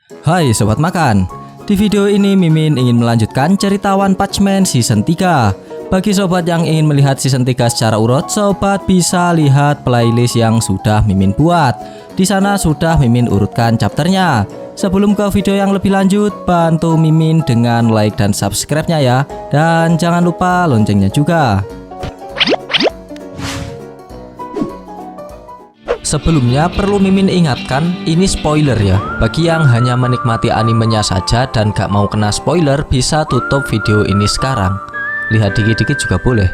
Hai Sobat Makan, di video ini Mimin ingin melanjutkan cerita One Punch Man Season 3. Bagi sobat yang ingin melihat Season 3 secara urut, sobat bisa lihat playlist yang sudah Mimin buat. Di sana sudah Mimin urutkan chapternya. Sebelum ke video yang lebih lanjut, bantu Mimin dengan like dan subscribe-nya ya. Dan jangan lupa loncengnya juga. Sebelumnya perlu Mimin ingatkan, ini spoiler ya. Bagi yang hanya menikmati animenya saja dan gak mau kena spoiler, bisa tutup video ini sekarang. Lihat dikit-dikit juga boleh.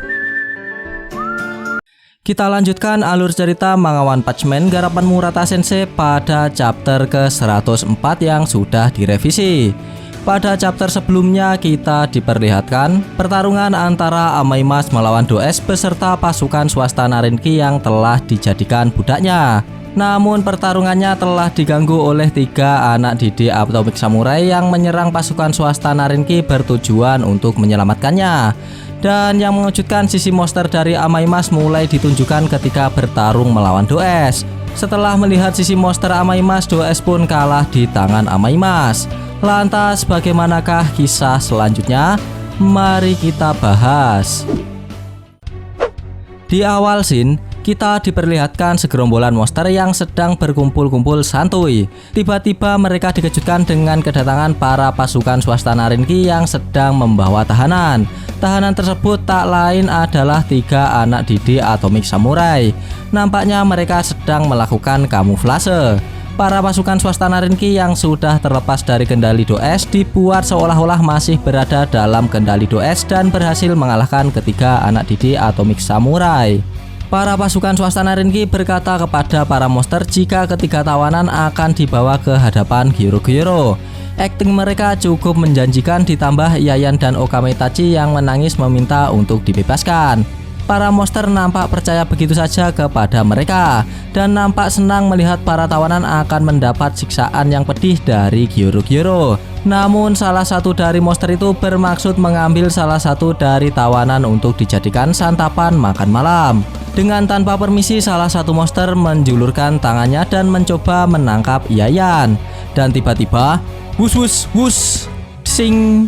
Kita lanjutkan alur cerita manga One Punch Man garapan Murata Sensei pada chapter ke-104 yang sudah direvisi. Pada chapter sebelumnya kita diperlihatkan pertarungan antara Amaimas melawan Does beserta pasukan swasta Narinki yang telah dijadikan budaknya. Namun pertarungannya telah diganggu oleh 3 anak didik Atomic Samurai yang menyerang pasukan swasta Narinki bertujuan untuk menyelamatkannya. Dan yang mengejutkan, sisi monster dari Amaimas mulai ditunjukkan ketika bertarung melawan Does. Setelah melihat sisi monster Amaimas, Does pun kalah di tangan Amaimas. Lantas bagaimanakah kisah selanjutnya? Mari kita bahas. Di awal scene, kita diperlihatkan segerombolan monster yang sedang berkumpul-kumpul santuy. Tiba-tiba mereka dikejutkan dengan kedatangan para pasukan swasta Narinki yang sedang membawa tahanan. Tahanan tersebut tak lain adalah 3 anak didik Atomic Samurai. Nampaknya mereka sedang melakukan kamuflase. Para pasukan swasta Narinki yang sudah terlepas dari kendali Does dibuat seolah-olah masih berada dalam kendali Does dan berhasil mengalahkan 3 anak didik Atomic Samurai. Para pasukan swasta Narinki berkata kepada para monster jika 3 tawanan akan dibawa ke hadapan Gyoro-Gyoro. Akting mereka cukup menjanjikan, ditambah Yayan dan Okame Itachi yang menangis meminta untuk dibebaskan. Para monster nampak percaya begitu saja kepada mereka dan nampak senang melihat para tawanan akan mendapat siksaan yang pedih dari Gyoro-Gyoro. Namun salah satu dari monster itu bermaksud mengambil salah satu dari tawanan untuk dijadikan santapan makan malam. Dengan tanpa permisi, salah satu monster menjulurkan tangannya dan mencoba menangkap Yayan. Dan tiba-tiba, wus wus wus, sing.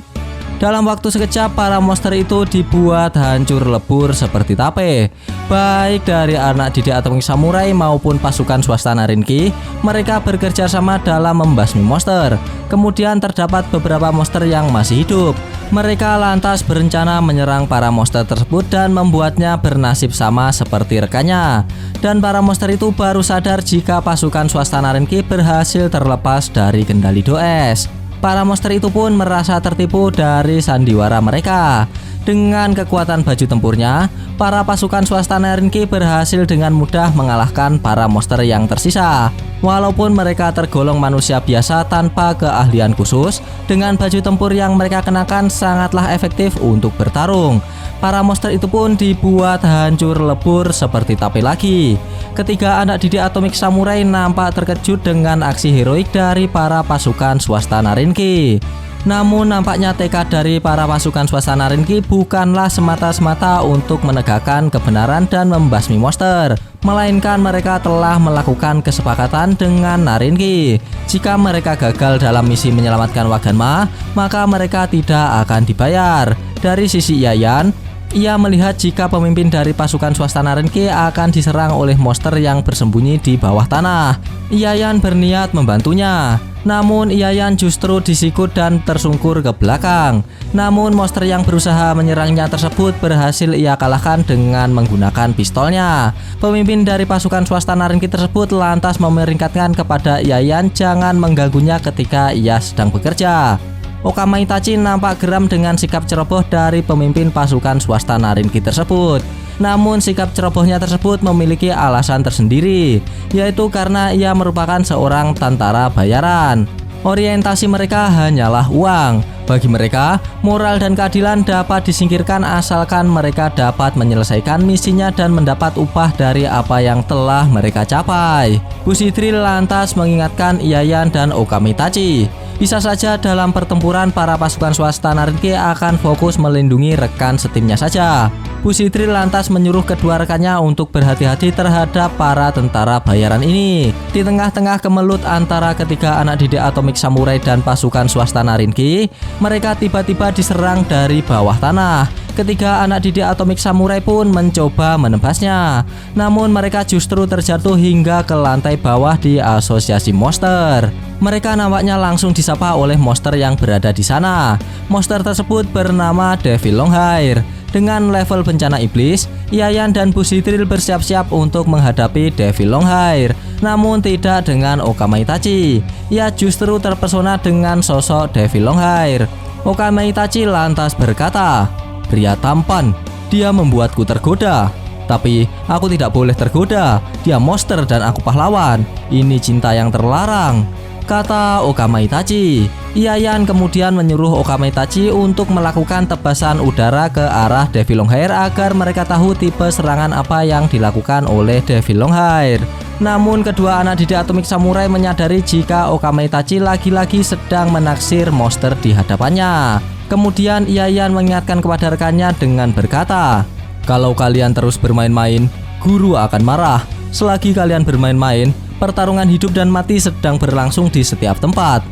Dalam waktu sekejap, para monster itu dibuat hancur lebur seperti tape. Baik dari anak didik Atomic Samurai maupun pasukan swasta Narinki, mereka bekerja sama dalam membasmi monster. Kemudian terdapat beberapa monster yang masih hidup. Mereka lantas berencana menyerang para monster tersebut dan membuatnya bernasib sama seperti rekannya. Dan para monster itu baru sadar jika pasukan swasta Narinki berhasil terlepas dari kendali Does. Para monster itu pun merasa tertipu dari sandiwara mereka. Dengan kekuatan baju tempurnya, para pasukan swasta Narinki berhasil dengan mudah mengalahkan para monster yang tersisa. Walaupun mereka tergolong manusia biasa tanpa keahlian khusus, dengan baju tempur yang mereka kenakan sangatlah efektif untuk bertarung. Para monster itu pun dibuat hancur lebur seperti tape lagi. 3 anak didik Atomic Samurai nampak terkejut dengan aksi heroik dari para pasukan swasta Narinki. Namun nampaknya tekad dari para pasukan swasta Narinki bukanlah semata-mata untuk menegakkan kebenaran dan membasmi monster, melainkan mereka telah melakukan kesepakatan dengan Narinki. Jika mereka gagal dalam misi menyelamatkan Waganma, maka mereka tidak akan dibayar. Dari sisi Yayan, ia melihat jika pemimpin dari pasukan swasta Narinki akan diserang oleh monster yang bersembunyi di bawah tanah. Yayan berniat membantunya. Namun Yayan justru disikut dan tersungkur ke belakang. Namun monster yang berusaha menyerangnya tersebut berhasil ia kalahkan dengan menggunakan pistolnya. Pemimpin dari pasukan swasta Narinki tersebut lantas memeringatkan kepada Yayan jangan mengganggunya ketika ia sedang bekerja. Okame Itachi nampak geram dengan sikap ceroboh dari pemimpin pasukan swasta Narinki tersebut. Namun sikap cerobohnya tersebut memiliki alasan tersendiri, yaitu karena ia merupakan seorang tentara bayaran. Orientasi mereka hanyalah uang. Bagi mereka, moral dan keadilan dapat disingkirkan asalkan mereka dapat menyelesaikan misinya dan mendapat upah dari apa yang telah mereka capai. Bushidri lantas mengingatkan Yayan dan Okame Itachi. Bisa saja dalam pertempuran para pasukan swasta Narinki akan fokus melindungi rekan setimnya saja. Busidril lantas menyuruh kedua rekannya untuk berhati-hati terhadap para tentara bayaran ini. Di tengah-tengah kemelut antara ketiga anak didik Atomic Samurai dan pasukan swastana Rinki, mereka tiba-tiba diserang dari bawah tanah. Ketiga anak didik Atomic Samurai pun mencoba menebasnya, namun mereka justru terjatuh hingga ke lantai bawah di asosiasi monster. Mereka nampaknya langsung disapa oleh monster yang berada di sana. Monster tersebut bernama Devil Longhair. Dengan level bencana iblis, Yayan dan Busidril bersiap-siap untuk menghadapi Devil Longhair, namun tidak dengan Okama Itachi. Ia justru terpesona dengan sosok Devil Longhair. Okama Itachi lantas berkata, "Pria tampan, dia membuatku tergoda. Tapi aku tidak boleh tergoda. Dia monster dan aku pahlawan. Ini cinta yang terlarang," kata Okama Itachi. Yayan kemudian menyuruh Okama Itachi untuk melakukan tebasan udara ke arah Devil Longhair agar mereka tahu tipe serangan apa yang dilakukan oleh Devil Longhair. Namun kedua anak didik Atomic Samurai menyadari jika Okama Itachi lagi-lagi sedang menaksir monster di hadapannya. Kemudian Yayan mengingatkan kepada rekannya dengan berkata, "Kalau kalian terus bermain-main, guru akan marah. Selagi kalian bermain-main, pertarungan hidup dan mati sedang berlangsung di setiap tempat,"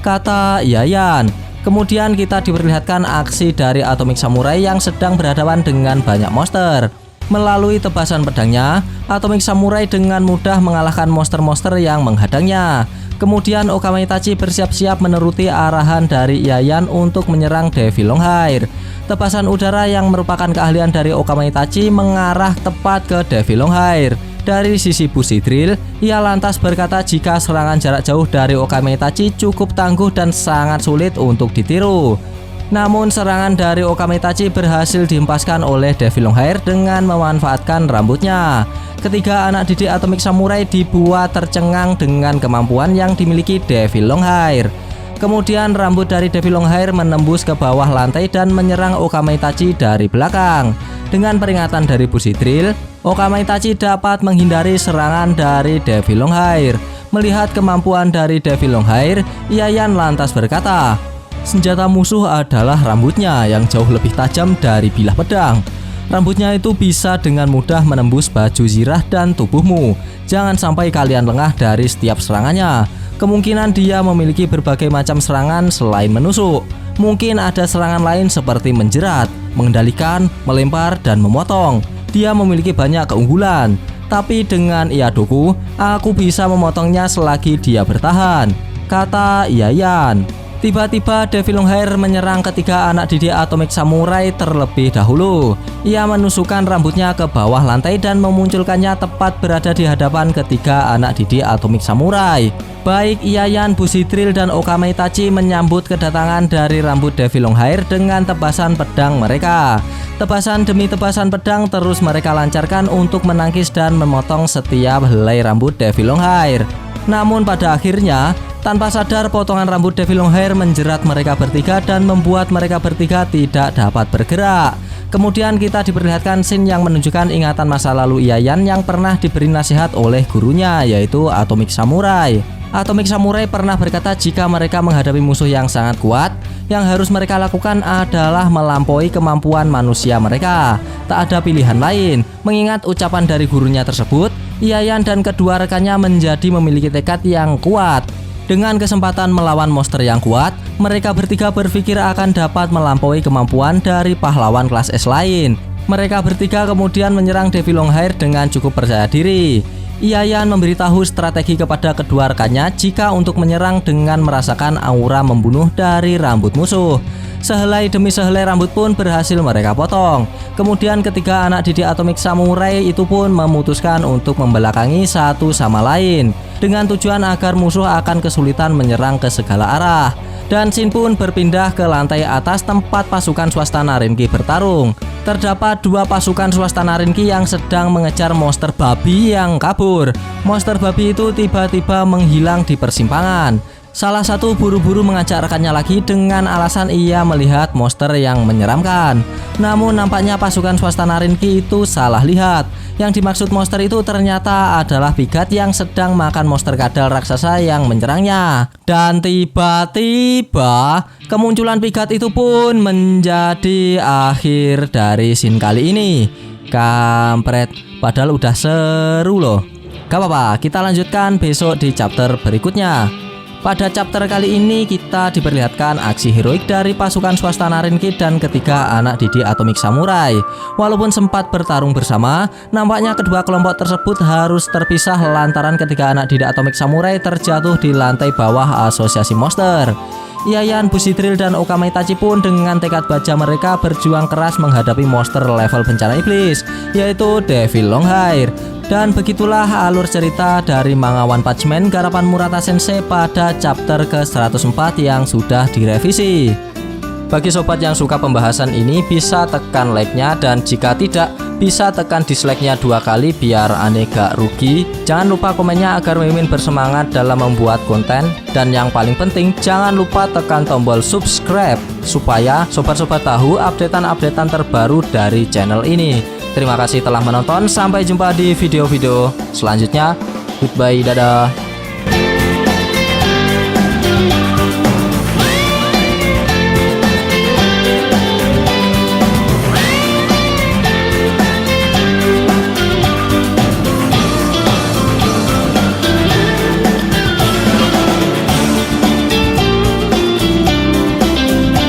kata Yayan. Kemudian kita diperlihatkan aksi dari Atomic Samurai yang sedang berhadapan dengan banyak monster. Melalui tebasan pedangnya, Atomic Samurai dengan mudah mengalahkan monster-monster yang menghadangnya. Kemudian Okama Itachi bersiap-siap menuruti arahan dari Yayan untuk menyerang Devil Longhair. Tebasan udara yang merupakan keahlian dari Okama Itachi mengarah tepat ke Devil Longhair. Dari sisi Busidril, ia lantas berkata jika serangan jarak jauh dari Okama Itachi cukup tangguh dan sangat sulit untuk ditiru. Namun serangan dari Okama Itachi berhasil dihempaskan oleh Devil Longhair dengan memanfaatkan rambutnya. Ketiga anak didik Atomic Samurai dibuat tercengang dengan kemampuan yang dimiliki Devil Longhair. Kemudian rambut dari Devil Longhair menembus ke bawah lantai dan menyerang Okama Itachi dari belakang. Dengan peringatan dari Busidril, Okama Itachi dapat menghindari serangan dari Devil Longhair. Melihat kemampuan dari Devil Longhair, Yayan lantas berkata, "Senjata musuh adalah rambutnya yang jauh lebih tajam dari bilah pedang. Rambutnya itu bisa dengan mudah menembus baju zirah dan tubuhmu. Jangan sampai kalian lengah dari setiap serangannya. Kemungkinan dia memiliki berbagai macam serangan selain menusuk. Mungkin ada serangan lain seperti menjerat, mengendalikan, melempar, dan memotong. Dia memiliki banyak keunggulan. Tapi dengan Iadoku, aku bisa memotongnya selagi dia bertahan," kata Yayan. Tiba-tiba Devil Longhair menyerang ketiga anak didik Atomic Samurai terlebih dahulu. Ia menusukkan rambutnya ke bawah lantai dan memunculkannya tepat berada di hadapan ketiga anak didik Atomic Samurai. Baik Yayan, Busidril, dan Okama Itachi menyambut kedatangan dari rambut Devil Longhair dengan tebasan pedang mereka. Tebasan demi tebasan pedang terus mereka lancarkan untuk menangkis dan memotong setiap helai rambut Devil Longhair. Namun pada akhirnya, tanpa sadar potongan rambut Devil Longhair menjerat mereka bertiga dan membuat mereka bertiga tidak dapat bergerak. Kemudian kita diperlihatkan scene yang menunjukkan ingatan masa lalu Yayan yang pernah diberi nasihat oleh gurunya, yaitu Atomic Samurai. Atomic Samurai pernah berkata jika mereka menghadapi musuh yang sangat kuat, yang harus mereka lakukan adalah melampaui kemampuan manusia mereka. Tak ada pilihan lain. Mengingat ucapan dari gurunya tersebut, Yayan dan kedua rekannya menjadi memiliki tekad yang kuat. Dengan kesempatan melawan monster yang kuat, mereka bertiga berpikir akan dapat melampaui kemampuan dari pahlawan kelas S lain. Mereka bertiga kemudian menyerang Devil Longhair dengan cukup percaya diri. Yayan memberitahu strategi kepada kedua rekannya jika untuk menyerang dengan merasakan aura membunuh dari rambut musuh. Sehelai demi sehelai rambut pun berhasil mereka potong. Kemudian ketiga anak didik Atomic Samurai itu pun memutuskan untuk membelakangi satu sama lain dengan tujuan agar musuh akan kesulitan menyerang ke segala arah. Dan scene pun berpindah ke lantai atas tempat pasukan swastana Rinki bertarung. Terdapat dua pasukan swastana Rinki yang sedang mengejar monster babi yang kabur. Monster babi itu tiba-tiba menghilang di persimpangan. Salah satu buru-buru mengajak rekannya lagi dengan alasan ia melihat monster yang menyeramkan. Namun nampaknya pasukan swasta Narinki itu salah lihat. Yang dimaksud monster itu ternyata adalah Pigat yang sedang makan monster kadal raksasa yang menyerangnya. Dan tiba-tiba kemunculan Pigat itu pun menjadi akhir dari scene kali ini. Kampret, padahal udah seru loh. Gak apa-apa, kita lanjutkan besok di chapter berikutnya. Pada chapter kali ini kita diperlihatkan aksi heroik dari pasukan swasta Narinki dan ketiga anak didik Atomic Samurai. Walaupun sempat bertarung bersama, nampaknya kedua kelompok tersebut harus terpisah lantaran ketiga anak didik Atomic Samurai terjatuh di lantai bawah asosiasi monster. Yayan, Bushidrill, dan Okama Itachi pun dengan tekad baja mereka berjuang keras menghadapi monster level bencana iblis, yaitu Devil Longhair. Dan begitulah alur cerita dari manga One Punch Man garapan Murata Sensei pada chapter ke-104 yang sudah direvisi. Bagi sobat yang suka pembahasan ini bisa tekan like-nya, dan jika tidak bisa tekan dislike-nya 2 kali biar aneh gak rugi. Jangan lupa komennya agar Mimin bersemangat dalam membuat konten, dan yang paling penting jangan lupa tekan tombol subscribe supaya sobat-sobat tahu updatean-updatean terbaru dari channel ini. Terima kasih telah menonton, sampai jumpa di video-video selanjutnya. Goodbye, dadah.